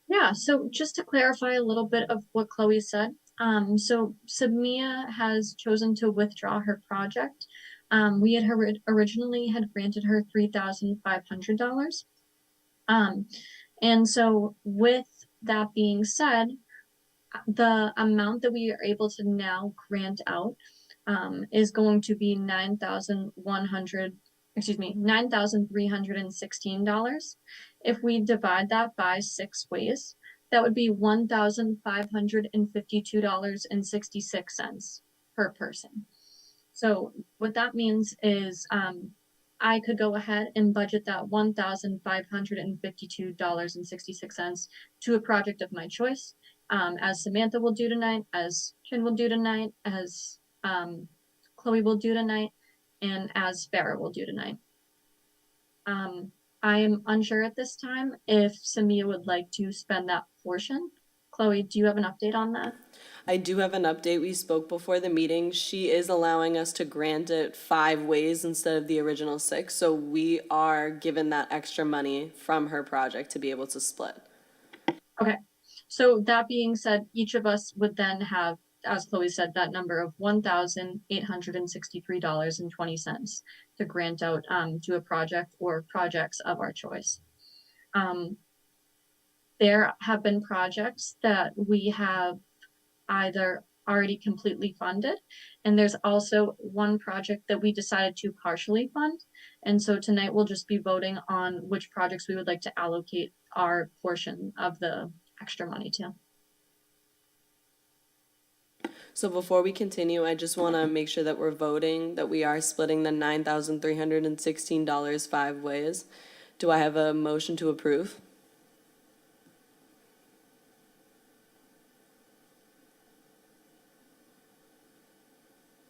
Yeah, so just to clarify a little bit of what Chloe said, so Sabmia has chosen to withdraw her project. We had originally had granted her $3,500. And so with that being said, the amount that we are able to now grant out is going to be $9,316. If we divide that by 6 ways, that would be $1,552.66 per person. So what that means is I could go ahead and budget that $1,552.66 to a project of my choice, as Samantha will do tonight, as Chin will do tonight, as Chloe will do tonight, and as Farah will do tonight. I am unsure at this time if Samia would like to spend that portion. Chloe, do you have an update on that? I do have an update. We spoke before the meeting. She is allowing us to grant it 5 ways instead of the original 6. So we are given that extra money from her project to be able to split. Okay. So that being said, each of us would then have, as Chloe said, that number of $1,863.20 to grant out to a project or projects of our choice. There have been projects that we have either already completely funded, and there's also one project that we decided to partially fund. And so tonight we'll just be voting on which projects we would like to allocate our portion of the extra money to. So before we continue, I just want to make sure that we're voting, that we are splitting the $9,316 5 ways. Do I have a motion to approve?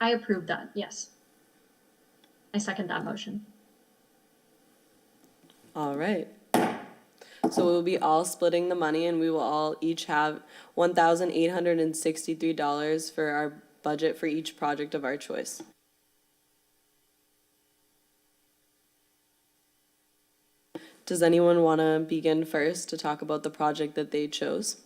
I approve that, yes. I second that motion. All right. So we'll be all splitting the money, and we will all each have $1,863 for our budget for each project of our choice. Does anyone want to begin first to talk about the project that they chose?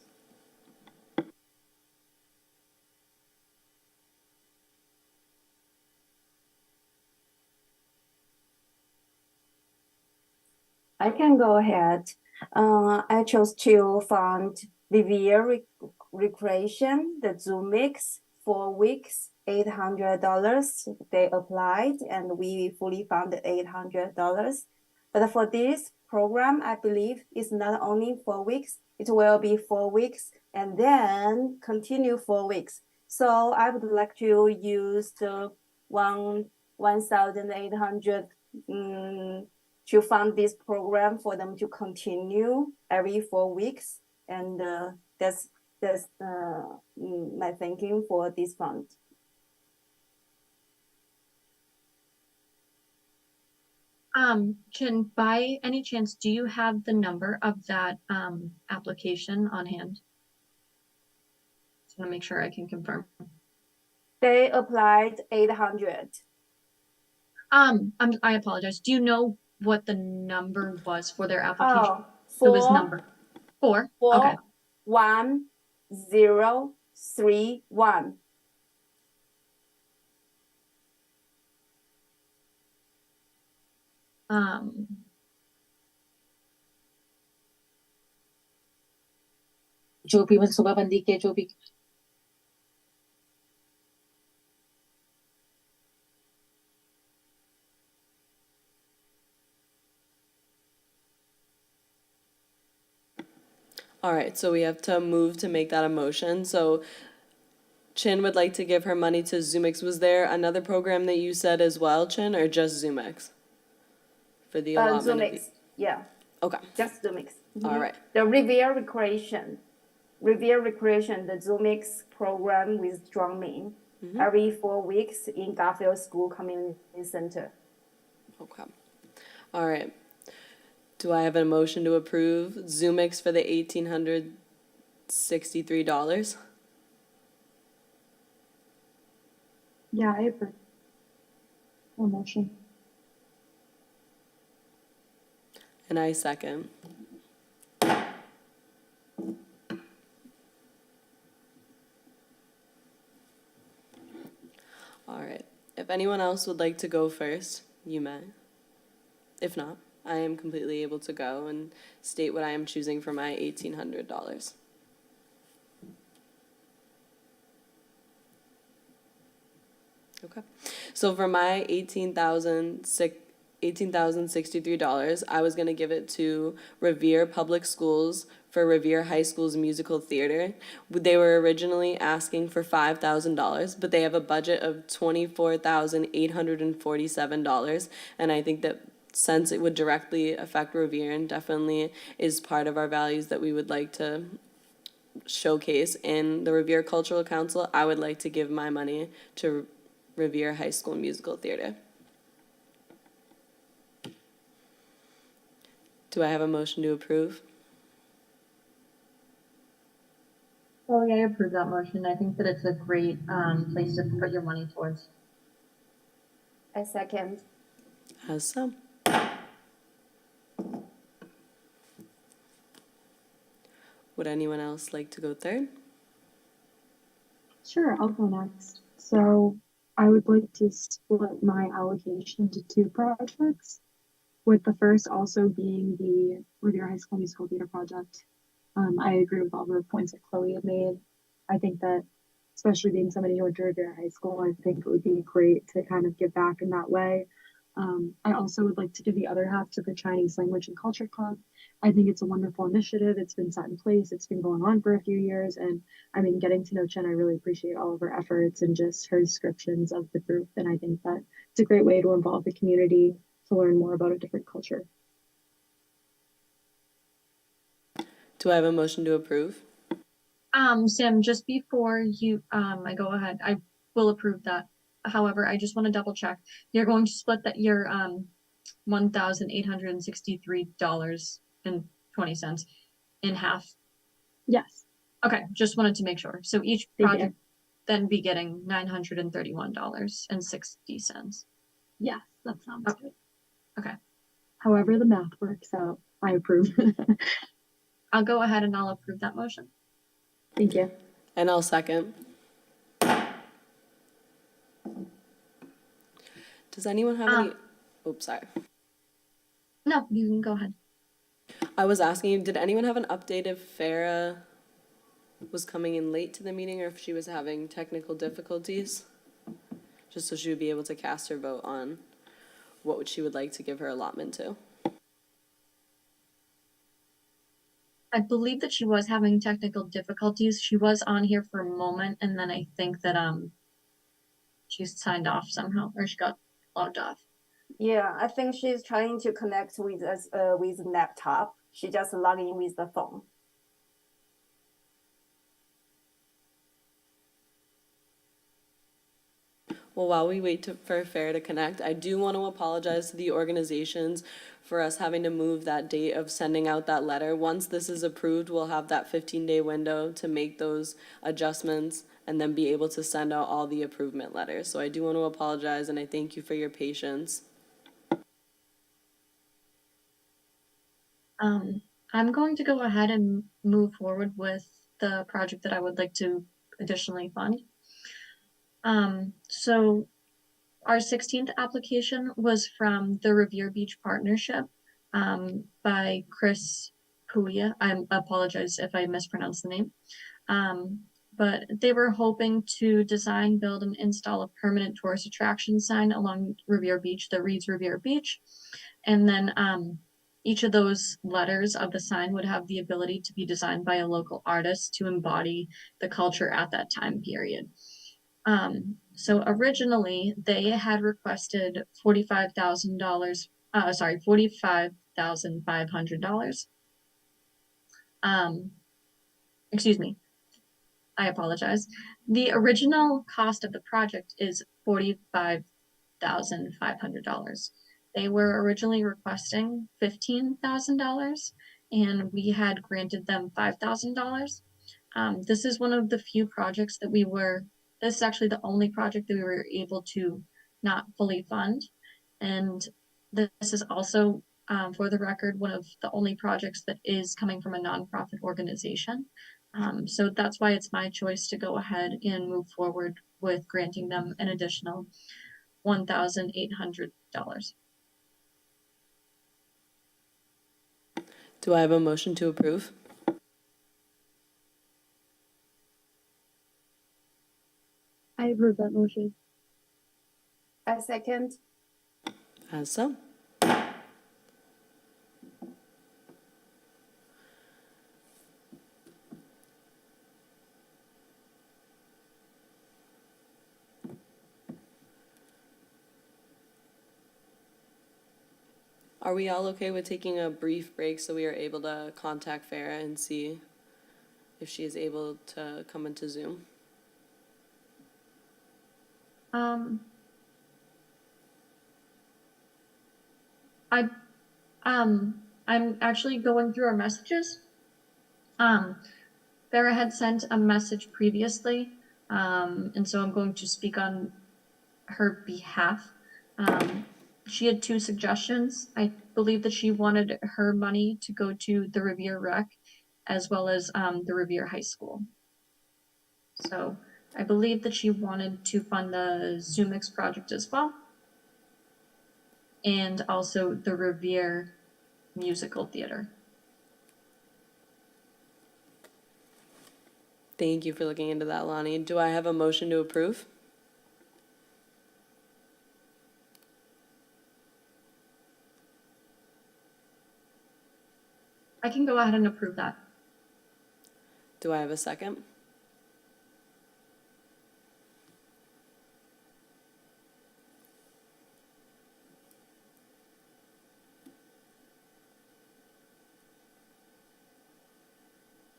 I can go ahead. I chose to fund Riviera Recreation, the Zoom Mix, 4 weeks, $800. They applied and we fully funded $800. But for this program, I believe it's not only 4 weeks, it will be 4 weeks and then continue 4 weeks. So I would like to use the 1,800 to fund this program for them to continue every 4 weeks. And that's my thinking for this fund. Chin, by any chance, do you have the number of that application on hand? Just want to make sure I can confirm. They applied 800. I apologize. Do you know what the number was for their application? Oh, It was number 4. Okay. 41031. जो भी मतलब सुबह बंदी के जो भी All right, so we have to move to make that a motion. So Chin would like to give her money to ZoomX. Was there another program that you said as well, Chin, or just ZoomX? For the allotment of ZoomX, yeah. Okay. Just ZoomX. All right. The Riviera Recreation, the ZoomX program with Drummin, every 4 weeks in Garfield School Community Center. Okay. All right. Do I have a motion to approve ZoomX for the $1,863? Yeah, I approve. A motion. And I second. All right. If anyone else would like to go first, you may. If not, I am completely able to go and state what I am choosing for my $1,800. Okay. So for my $18,063, I was going to give it to Revere Public Schools for Revere High School's musical theater. They were originally asking for $5,000, but they have a budget of $24,847. And I think that since it would directly affect Revere and definitely is part of our values that we would like to showcase in the Revere Cultural Council, I would like to give my money to Revere High School Musical Theater. Do I have a motion to approve? Well, yeah, I approve that motion. I think that it's a great place to put your money towards. I second. As so. Would anyone else like to go third? Sure, I'll go next. So I would like to split my allocation into two projects, with the first also being the Revere High School Musical Theater project. I agree with all the points that Chloe had made. I think that, especially being somebody who went to Revere High School, I think it would be great to kind of give back in that way. I also would like to give the other half to the Chinese Language and Culture Club. I think it's a wonderful initiative. It's been set in place. It's been going on for a few years. And I mean, getting to know Chen, I really appreciate all of her efforts and just her descriptions of the group. And I think that it's a great way to involve the community to learn more about a different culture. Do I have a motion to approve? Sam, just before you I go ahead, I will approve that. However, I just want to double check. You're going to split that your $1,863.20 in half. Yes. Okay, just wanted to make sure. So each Thank you. project then be getting $931.60. Yes, that sounds Okay. good. Okay. However the math works out, I approve. I'll go ahead and I'll approve that motion. Thank you. And I'll second. Does anyone have any? Oops, sorry. No, you can go ahead. I was asking you, did anyone have an update if Farah was coming in late to the meeting or if she was having technical difficulties? Just so she would be able to cast her vote on what she would like to give her allotment to. I believe that she was having technical difficulties. She was on here for a moment, and then I think that she signed off somehow, or she got logged off. Yeah, I think she's trying to connect with us with laptop. She just log in with the phone. Well, while we wait for Farah to connect, I do want to apologize to the organizations for us having to move that date of sending out that letter. Once this is approved, we'll have that 15-day window to make those adjustments and then be able to send out all the approvement letters. So I do want to apologize, and I thank you for your patience. I'm going to go ahead and move forward with the project that I would like to additionally fund. So our 16th application was from the Revere Beach Partnership by Chris Puya. I apologize if I mispronounced the name. But they were hoping to design, build, and install a permanent tourist attraction sign along Revere Beach that reads Revere Beach. And then each of those letters of the sign would have the ability to be designed by a local artist to embody the culture at that time period. So originally they had requested $45,500. Excuse me, I apologize. The original cost of the project is $45,500. They were originally requesting $15,000, and we had granted them $5,000. This is one of the few projects that this is actually the only project that we were able to not fully fund. And this is also for the record, one of the only projects that is coming from a nonprofit organization. So that's why it's my choice to go ahead and move forward with granting them an additional $1,800. Do I have a motion to approve? I approve that motion. I second. As so. Are we all okay with taking a brief break so we are able to contact Farah and see if she is able to come into Zoom? I'm actually going through our messages. Farah had sent a message previously, and so I'm going to speak on her behalf. She had two suggestions. I believe that she wanted her money to go to the Revere Rec as well as the Revere High School. So I believe that she wanted to fund the ZoomX project as well, and also the Revere Musical Theater. Thank you for looking into that, Lonnie. Do I have a motion to approve? I can go ahead and approve that. Do I have a second?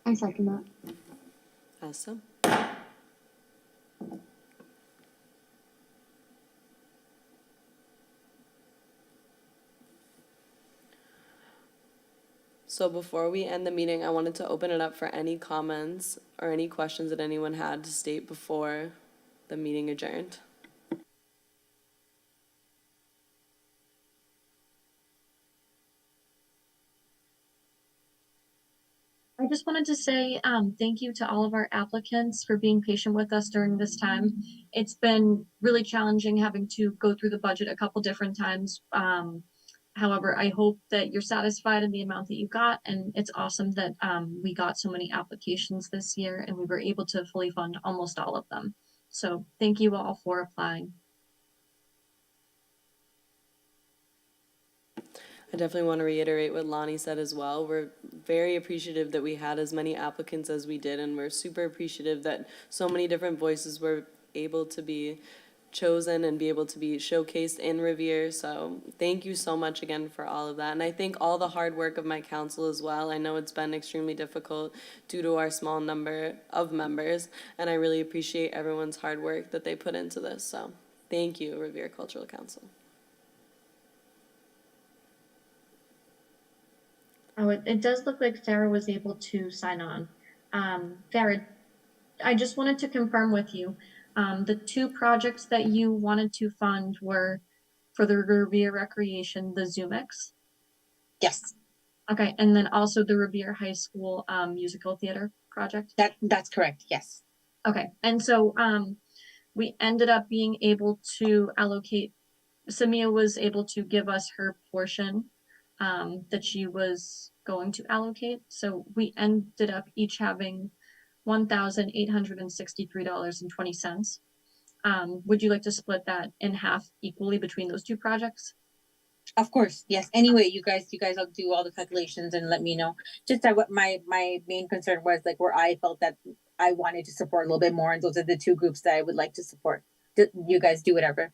I second that. As so. So before we end the meeting, I wanted to open it up for any comments or any questions that anyone had to state before the meeting adjourned. I just wanted to say thank you to all of our applicants for being patient with us during this time. It's been really challenging having to go through the budget a couple different times. However, I hope that you're satisfied in the amount that you got, and it's awesome that we got so many applications this year and we were able to fully fund almost all of them. So thank you all for applying. I definitely want to reiterate what Lonnie said as well. We're very appreciative that we had as many applicants as we did, and we're super appreciative that so many different voices were able to be chosen and be able to be showcased in Revere. So thank you so much again for all of that. And I thank all the hard work of my council as well. I know it's been extremely difficult due to our small number of members, and I really appreciate everyone's hard work that they put into this. So thank you, Revere Cultural Council. Oh, it does look like Farah was able to sign on. Farah, I just wanted to confirm with you, the two projects that you wanted to fund were for the Revere Recreation, the ZoomX. Yes, Okay, and then also the Revere High School musical theater project. that's correct. Yes. Okay, and so we ended up being able to allocate. Samia was able to give us her portion that she was going to allocate. So we ended up each having $1,863.20. Would you like to split that in half equally between those two projects? Of course, yes. Anyway, you guys will do all the calculations and let me know. Just that what my main concern was, like, where I felt that I wanted to support a little bit more, and those are the two groups that I would like to support. You guys do whatever.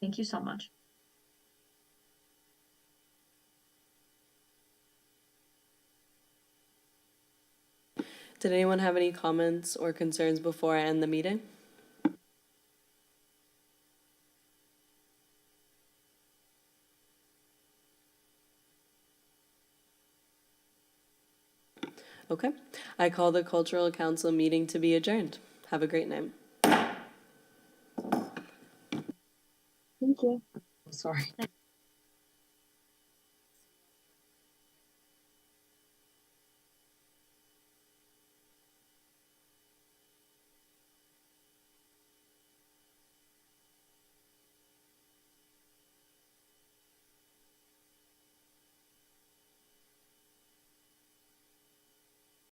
Thank you so much. Did anyone have any comments or concerns before I end the meeting? Okay, I call the Cultural Council meeting to be adjourned. Have a great night. Thank Thank you. I'm sorry.